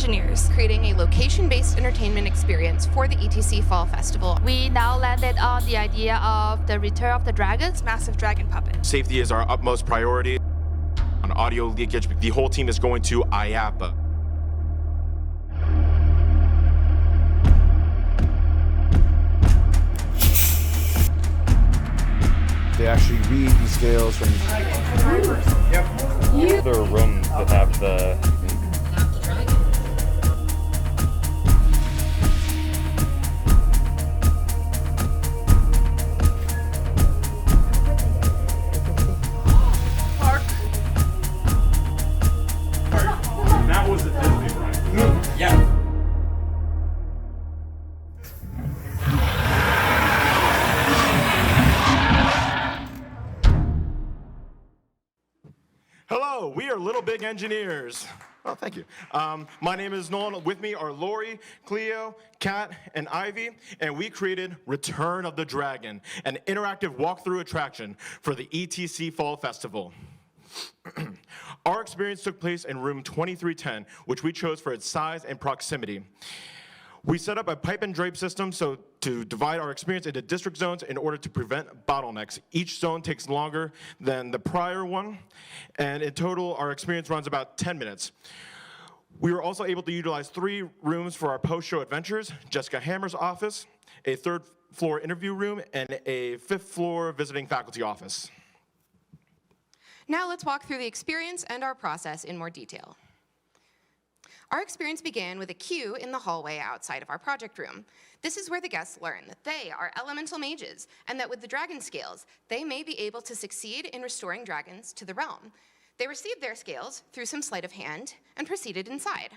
engineers, creating a location-based entertainment experience for the ETC Fall Festival. We now landed on the idea of the Return of the Dragons. Massive dragon puppet. Safety is our utmost priority. On audio leakage, the whole team is going to IAPA. They actually read the scales from. Yep. There are rooms that have the. Park. That was at Disney, right? Yeah. Hello, we are Little Big Engineers. Oh, thank you. My name is Nolan. With me are Lori, Cleo, Kat, and Ivy, and we created Return of the Dragon, an interactive walkthrough attraction for the ETC Fall Festival. Our experience took place in room 2310, which we chose for its size and proximity. We set up a pipe and drape system to divide our experience into district zones in order to prevent bottlenecks. Each zone takes longer than the prior one, and in total, our experience runs about 10 minutes. We were also able to utilize 3 rooms for our post-show adventures: Jessica Hammer's office, a 3rd floor interview room, and a 5th floor visiting faculty office. Now let's walk through the experience and our process in more detail. Our experience began with a queue in the hallway outside of our project room. This is where the guests learn that they are elemental mages, and that with the dragon scales, they may be able to succeed in restoring dragons to the realm. They received their scales through some sleight of hand and proceeded inside.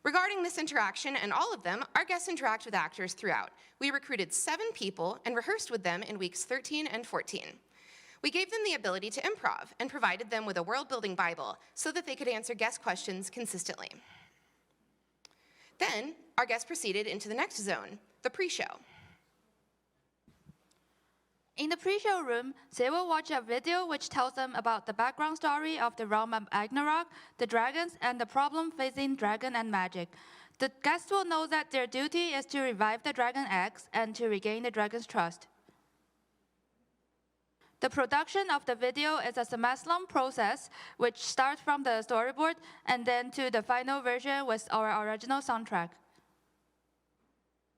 Regarding this interaction and all of them, our guests interact with actors throughout. We recruited 7 people and rehearsed with them in weeks 13 and 14. We gave them the ability to improv and provided them with a world-building Bible so that they could answer guest questions consistently. Then, our guests proceeded into the next zone, the pre-show. In the pre-show room, they will watch a video which tells them about the background story of the realm of Ragnarok, the dragons, and the problem facing dragon and magic. The guests will know that their duty is to revive the dragon eggs and to regain the dragon's trust. The production of the video is a semester-long process, which starts from the storyboard and then to the final version with our original soundtrack.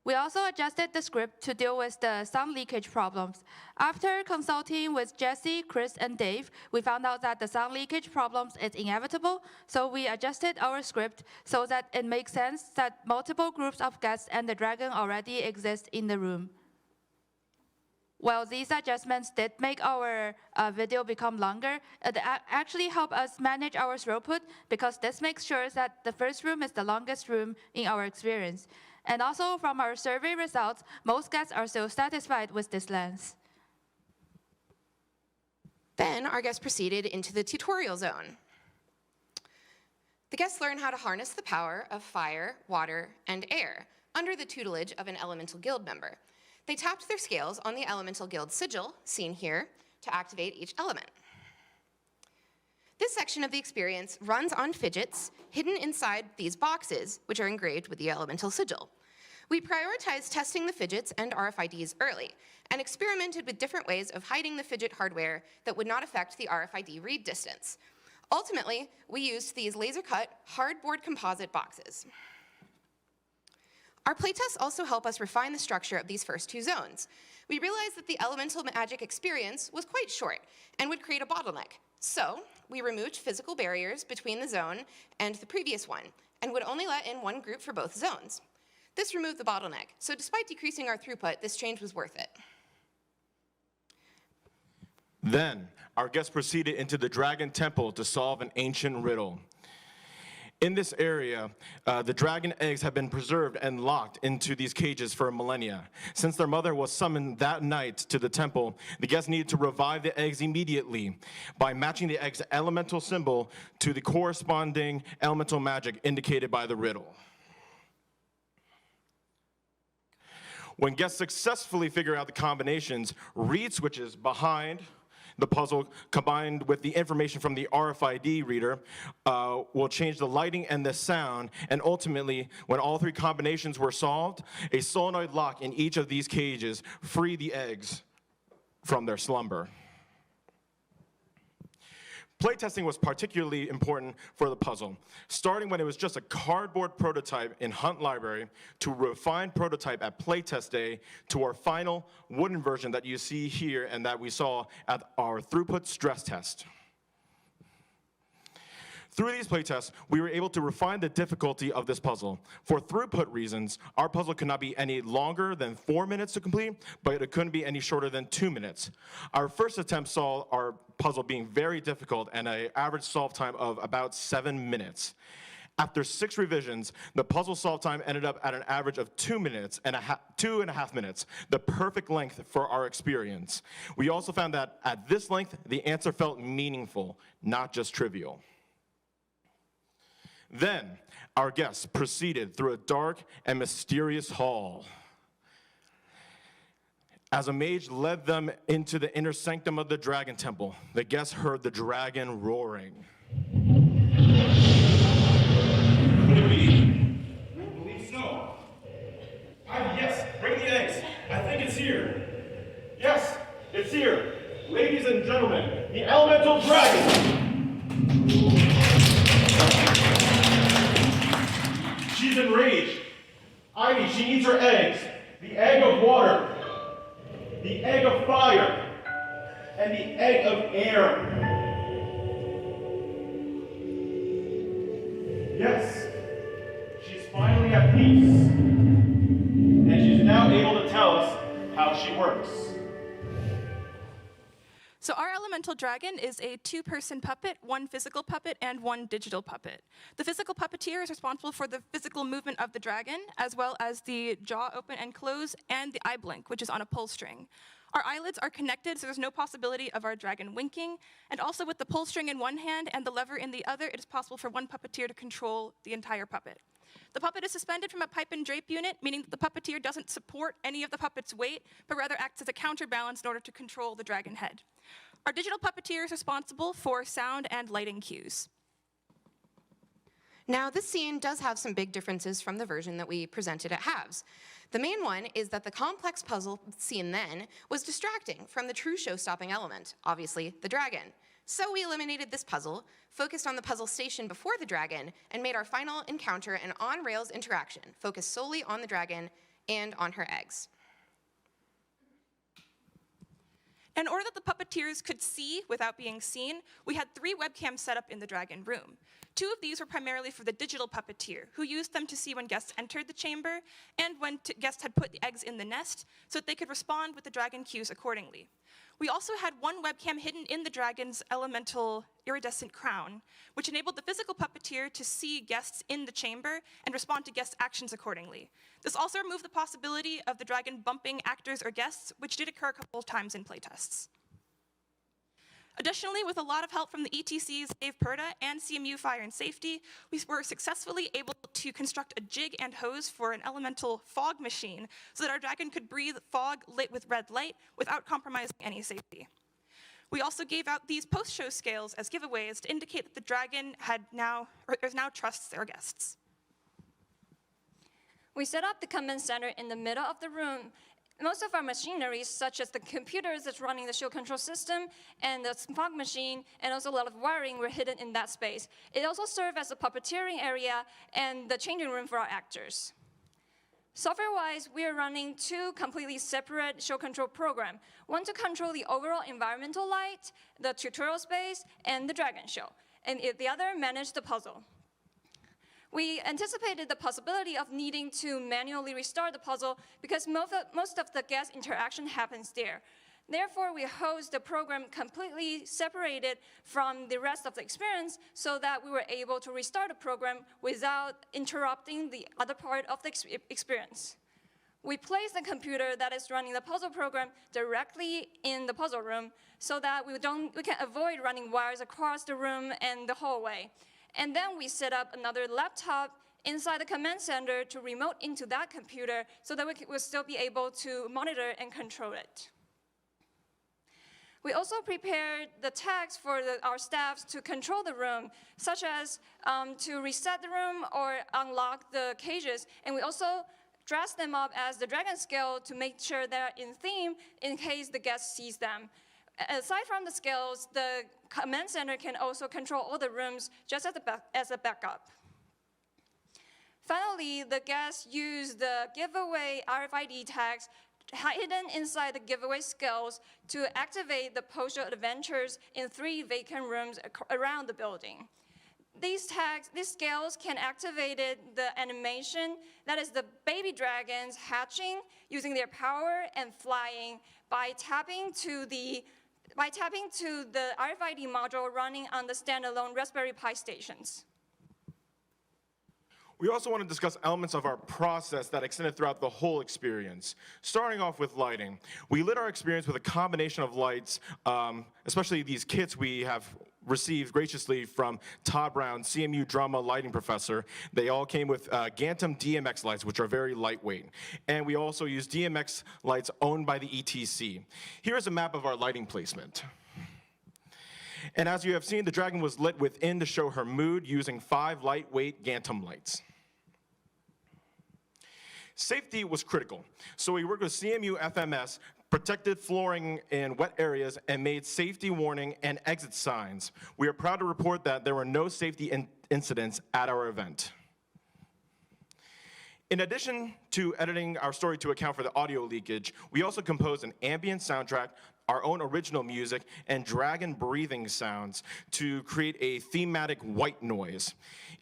We also adjusted the script to deal with the sound leakage problems. After consulting with Jesse, Chris, and Dave, we found out that the sound leakage problems is inevitable, so we adjusted our script so that it makes sense that multiple groups of guests and the dragon already exist in the room. While these adjustments did make our video become longer, it actually helped us manage our throughput because this makes sure that the first room is the longest room in our experience. And also from our survey results, most guests are still satisfied with this length. Then our guests proceeded into the tutorial zone. The guests learn how to harness the power of fire, water, and air under the tutelage of an Elemental Guild member. They tapped their scales on the Elemental Guild sigil, seen here, to activate each element. This section of the experience runs on fidgets hidden inside these boxes, which are engraved with the Elemental sigil. We prioritized testing the fidgets and RFIDs early, and experimented with different ways of hiding the fidget hardware that would not affect the RFID read distance. Ultimately, we used these laser-cut, hardboard composite boxes. Our playtests also help us refine the structure of these first 2 zones. We realized that the elemental magic experience was quite short and would create a bottleneck. So we removed physical barriers between the zone and the previous one and would only let in 1 group for both zones. This removed the bottleneck, so despite decreasing our throughput, this change was worth it. Then, our guests proceeded into the Dragon Temple to solve an ancient riddle. In this area, the dragon eggs have been preserved and locked into these cages for millennia. Since their mother was summoned that night to the temple, the guests needed to revive the eggs immediately by matching the egg's elemental symbol to the corresponding elemental magic indicated by the riddle. When guests successfully figure out the combinations, reed switches behind the puzzle combined with the information from the RFID reader will change the lighting and the sound, and ultimately, when all three combinations were solved, a solenoid lock in each of these cages freed the eggs from their slumber. Playtesting was particularly important for the puzzle, starting when it was just a cardboard prototype in Hunt Library to a refined prototype at Playtest Day to our final wooden version that you see here and that we saw at our throughput stress test. Through these playtests, we were able to refine the difficulty of this puzzle. For throughput reasons, our puzzle could not be any longer than 4 minutes to complete, but it couldn't be any shorter than 2 minutes. Our first attempt saw our puzzle being very difficult and an average solve time of about 7 minutes. After 6 revisions, the puzzle solve time ended up at an average of 2.5 minutes, the perfect length for our experience. We also found that at this length, the answer felt meaningful, not just trivial. Then, our guests proceeded through a dark and mysterious hall. As a mage led them into the inner sanctum of the Dragon Temple, the guests heard the dragon roaring. Could it be? I believe so. Yes, bring the eggs. I think it's here. Yes, it's here. Ladies and gentlemen, the elemental dragon. She's enraged. Ivy, she needs her eggs. The egg of water, the egg of fire, and the egg of air. Yes, she's finally at peace. And she's now able to tell us how she works. So our elemental dragon is a 2-person puppet, 1 physical puppet, and 1 digital puppet. The physical puppeteer is responsible for the physical movement of the dragon, as well as the jaw open and close, and the eye blink, which is on a pull string. Our eyelids are connected, so there's no possibility of our dragon winking, and also with the pull string in one hand and the lever in the other, it is possible for 1 puppeteer to control the entire puppet. The puppet is suspended from a pipe and drape unit, meaning that the puppeteer doesn't support any of the puppet's weight, but rather acts as a counterbalance in order to control the dragon head. Our digital puppeteer is responsible for sound and lighting cues. Now, this scene does have some big differences from the version that we presented at Halves. The main one is that the complex puzzle scene then was distracting from the true show-stopping element, obviously the dragon. So we eliminated this puzzle, focused on the puzzle station before the dragon, and made our final encounter an on-rails interaction, focused solely on the dragon and on her eggs. In order that the puppeteers could see without being seen, we had 3 webcams set up in the dragon room. 2 of these were primarily for the digital puppeteer, who used them to see when guests entered the chamber and when guests had put the eggs in the nest, so that they could respond with the dragon cues accordingly. We also had 1 webcam hidden in the dragon's elemental iridescent crown, which enabled the physical puppeteer to see guests in the chamber and respond to guest actions accordingly. This also removed the possibility of the dragon bumping actors or guests, which did occur a couple of times in playtests. Additionally, with a lot of help from the ETCs Dave Perda and CMU Fire and Safety, we were successfully able to construct a jig and hose for an elemental fog machine so that our dragon could breathe fog lit with red light without compromising any safety. We also gave out these post-show scales as giveaways to indicate that the dragon now trusts their guests. We set up the command center in the middle of the room. Most of our machinery, such as the computers that's running the show control system and the fog machine, and also a lot of wiring, were hidden in that space. It also served as a puppeteering area and the changing room for our actors. Software-wise, we are running 2 completely separate show control programs. One to control the overall environmental light, the tutorial space, and the dragon show. And the other managed the puzzle. We anticipated the possibility of needing to manually restart the puzzle because most of the guest interaction happens there. Therefore, we host the program completely separated from the rest of the experience so that we were able to restart the program without interrupting the other part of the experience. We place the computer that is running the puzzle program directly in the puzzle room so that we can avoid running wires across the room and the hallway. And then we set up another laptop inside the command center to remote into that computer so that we will still be able to monitor and control it. We also prepared the tags for our staffs to control the room, such as to reset the room or unlock the cages. And we also dress them up as the dragon scale to make sure they're in theme in case the guest sees them. Aside from the scales, the command center can also control all the rooms just as a backup. Finally, the guests use the giveaway RFID tags hidden inside the giveaway scales to activate the postal adventures in 3 vacant rooms around the building. These scales can activate the animation, that is the baby dragons hatching, using their power and flying by tapping to the RFID module running on the standalone Raspberry Pi stations. We also want to discuss elements of our process that extended throughout the whole experience. Starting off with lighting. We lit our experience with a combination of lights, especially these kits we have received graciously from Todd Brown, CMU drama lighting professor. They all came with Gantom DMX lights, which are very lightweight. And we also use DMX lights owned by the ETC. Here is a map of our lighting placement. And as you have seen, the dragon was lit within to show her mood using 5 lightweight Gantom lights. Safety was critical, so we worked with CMU FMS, protected flooring in wet areas, and made safety warning and exit signs. We are proud to report that there were no safety incidents at our event. In addition to editing our story to account for the audio leakage, we also composed an ambient soundtrack, our own original music, and dragon breathing sounds to create a thematic white noise.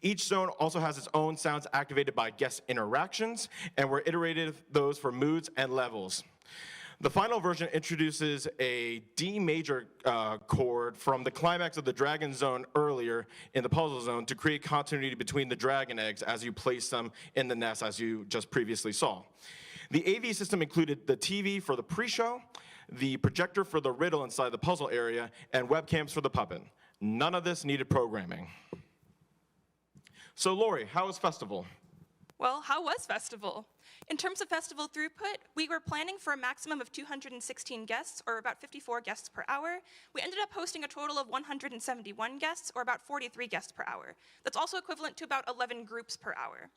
Each zone also has its own sounds activated by guest interactions, and we're iterated those for moods and levels. The final version introduces a D major chord from the climax of the dragon zone earlier in the puzzle zone to create continuity between the dragon eggs as you place them in the nest, as you just previously saw. The AV system included the TV for the pre-show, the projector for the riddle inside the puzzle area, and webcams for the puppet. None of this needed programming. So Lori, how was Festival? Well, how was Festival? In terms of festival throughput, we were planning for a maximum of 216 guests, or about 54 guests per hour. We ended up hosting a total of 171 guests, or about 43 guests per hour. That's also equivalent to about 11 groups per hour.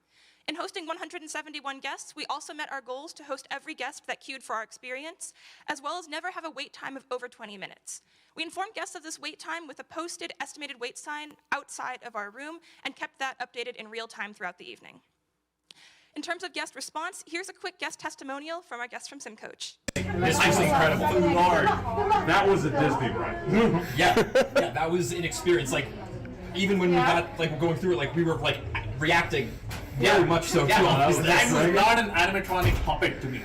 In hosting 171 guests, we also met our goals to host every guest that queued for our experience, as well as never have a wait time of over 20 minutes. We informed guests of this wait time with a posted estimated wait sign outside of our room and kept that updated in real time throughout the evening. In terms of guest response, here's a quick guest testimonial from our guest from SimCoach. This was incredible. Lord, that was a Disney ride. yeah, that was an experience. Like, even when we got like going through it, like we were like reacting very much so to all this. That was not an animatronic puppet to me.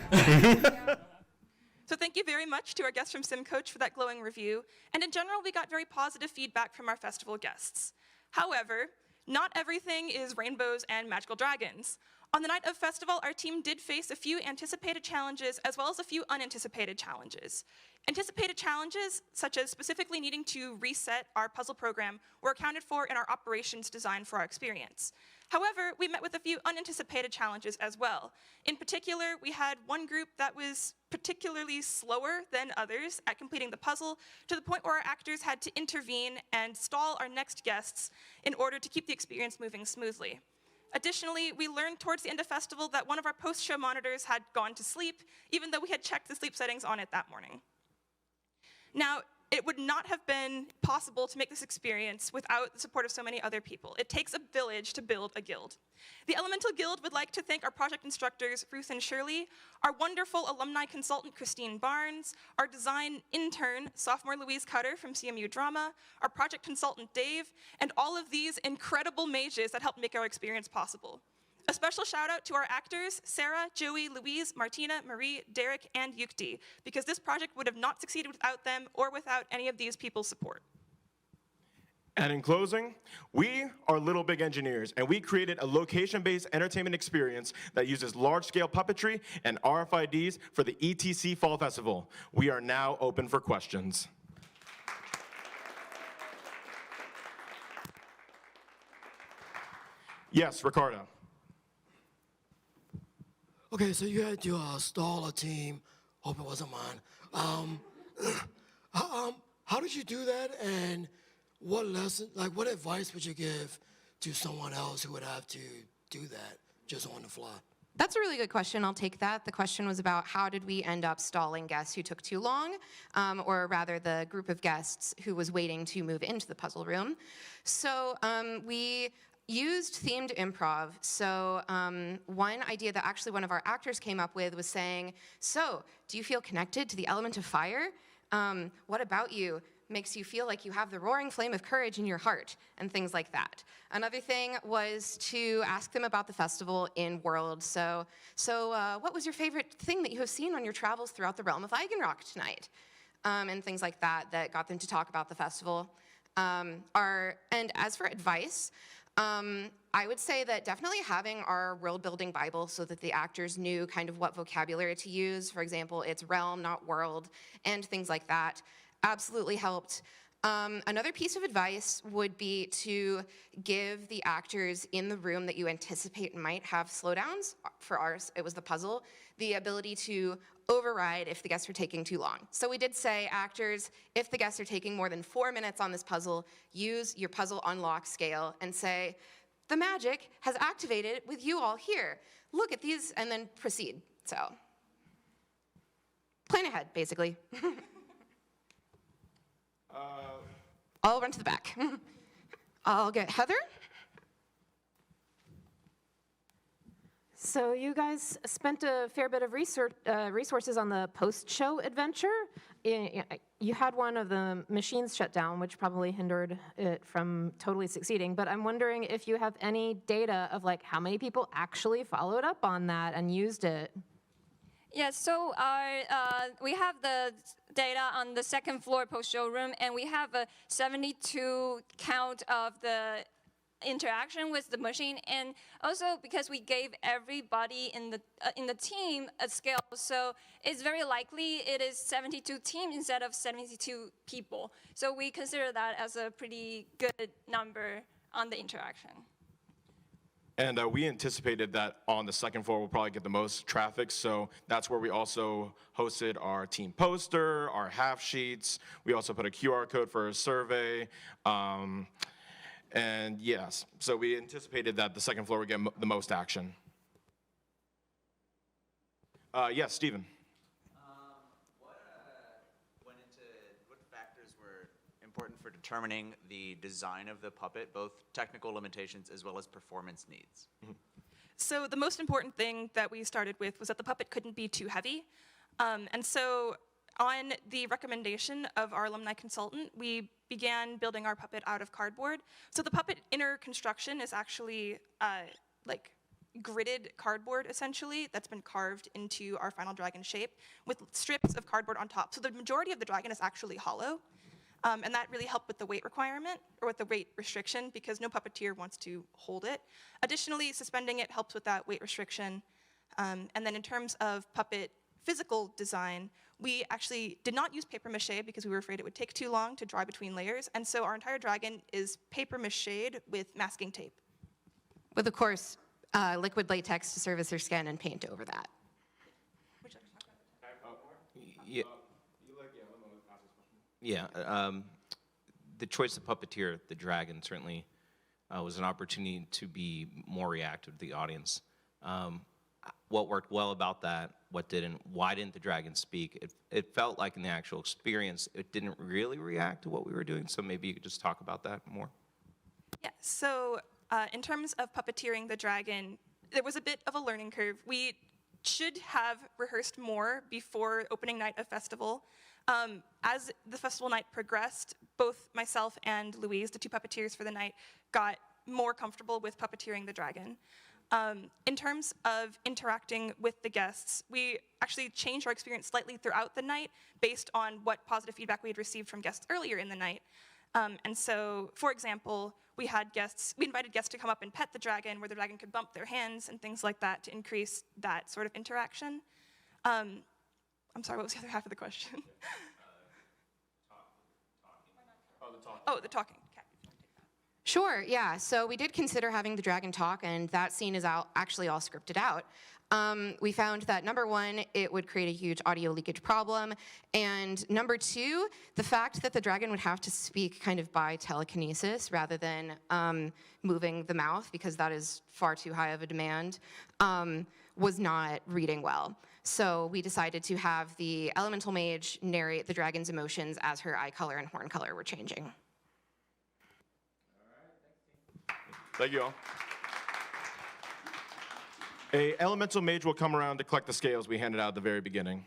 So thank you very much to our guests from SimCoach for that glowing review. And in general, we got very positive feedback from our festival guests. However, not everything is rainbows and magical dragons. On the night of festival, our team did face a few anticipated challenges as well as a few unanticipated challenges. Anticipated challenges, such as specifically needing to reset our puzzle program, were accounted for in our operations design for our experience. However, we met with a few unanticipated challenges as well. In particular, we had one group that was particularly slower than others at completing the puzzle, to the point where our actors had to intervene and stall our next guests in order to keep the experience moving smoothly. Additionally, we learned towards the end of festival that one of our post-show monitors had gone to sleep, even though we had checked the sleep settings on it that morning. Now, it would not have been possible to make this experience without the support of so many other people. It takes a village to build a guild. The Elemental Guild would like to thank our project instructors, Ruth and Shirley, our wonderful alumni consultant, Christine Barnes, our design intern, sophomore Louise Cutter from CMU Drama, our project consultant, Dave, and all of these incredible mages that helped make our experience possible. A special shout out to our actors, Sarah, Joey, Louise, Martina, Marie, Derek, and Yukti, because this project would have not succeeded without them or without any of these people's support. And in closing, we are Little Big Engineers, and we created a location-based entertainment experience that uses large-scale puppetry and RFIDs for the ETC Fall Festival. We are now open for questions. Yes, Ricardo. Okay, so you had your staller team. Hope it wasn't mine. did you do that, and what lesson, like what advice would you give to someone else who would have to do that just on the fly? That's a really good question. I'll take that. The question was about how did we end up stalling guests who took too long, or rather the group of guests who was waiting to move into the puzzle room. So we used themed improv. So one idea that actually one of our actors came up with was saying, so do you feel connected to the element of fire? What about you makes you feel like you have the roaring flame of courage in your heart, and things like that. Another thing was to ask them about the festival in World. So what was your favorite thing that you have seen on your travels throughout the realm of Eigenrock tonight? And things like that that got them to talk about the festival. And as for advice, I would say that definitely having our world-building Bible so that the actors knew kind of what vocabulary to use. For example, it's realm, not world, and things like that. Absolutely helped. Another piece of advice would be to give the actors in the room that you anticipate might have slowdowns, for ours it was the puzzle, the ability to override if the guests are taking too long. So we did say, actors, if the guests are taking more than 4 minutes on this puzzle, use your puzzle unlock scale and say, the magic has activated with you all here. Look at these, and then proceed. So plan ahead, basically. I'll run to the back. I'll get Heather. So you guys spent a fair bit of resources on the post-show adventure. You had one of the machines shut down, which probably hindered it from totally succeeding. But I'm wondering if you have any data of like how many people actually followed up on that and used it. Yes, so we have the data on the second floor post-show room, and we have a 72 count of the interaction with the machine, and also because we gave everybody in the team a scale, so it's very likely it is 72 teams instead of 72 people. So we consider that as a pretty good number on the interaction. And we anticipated that on the second floor we'll probably get the most traffic, so that's where we also hosted our team poster, our half sheets. We also put a QR code for a survey. And yes, so we anticipated that the second floor would get the most action. Yes, Stephen. What factors were important for determining the design of the puppet, both technical limitations as well as performance needs? Mm-hmm. So the most important thing that we started with was that the puppet couldn't be too heavy. And so on the recommendation of our alumni consultant, we began building our puppet out of cardboard. So the puppet inner construction is actually like gridded cardboard, essentially, that's been carved into our final dragon shape with strips of cardboard on top. So the majority of the dragon is actually hollow. And that really helped with the weight requirement, or with the weight restriction, because no puppeteer wants to hold it. Additionally, suspending it helps with that weight restriction. And then in terms of puppet physical design, we actually did not use paper mache because we were afraid it would take too long to dry between layers. And so our entire dragon is paper mached with masking tape. With, of course, liquid latex to service their skin and paint over that. Yeah, the choice of puppeteer, the dragon, certainly was an opportunity to be more reactive to the audience. What worked well about that, what didn't, why didn't the dragon speak? It felt like in the actual experience, it didn't really react to what we were doing, so maybe you could just talk about that more. Yeah, so in terms of puppeteering the dragon, there was a bit of a learning curve. We should have rehearsed more before opening night of festival. As the festival night progressed, both myself and Louise, the two puppeteers for the night, got more comfortable with puppeteering the dragon. In terms of interacting with the guests, we actually changed our experience slightly throughout the night based on what positive feedback we had received from guests earlier in the night. And so, for example, we invited guests to come up and pet the dragon, where the dragon could bump their hands and things like that to increase that sort of interaction. I'm sorry, what was the other half of the question? Oh, the talking. Okay. Sure, yeah. So we did consider having the dragon talk, and that scene is actually all scripted out. We found that number one, it would create a huge audio leakage problem, and number two, the fact that the dragon would have to speak kind of by telekinesis rather than moving the mouth, because that is far too high of a demand, was not reading well. So we decided to have the elemental mage narrate the dragon's emotions as her eye color and horn color were changing. Thank you all. A elemental mage will come around to collect the scales we handed out at the very beginning.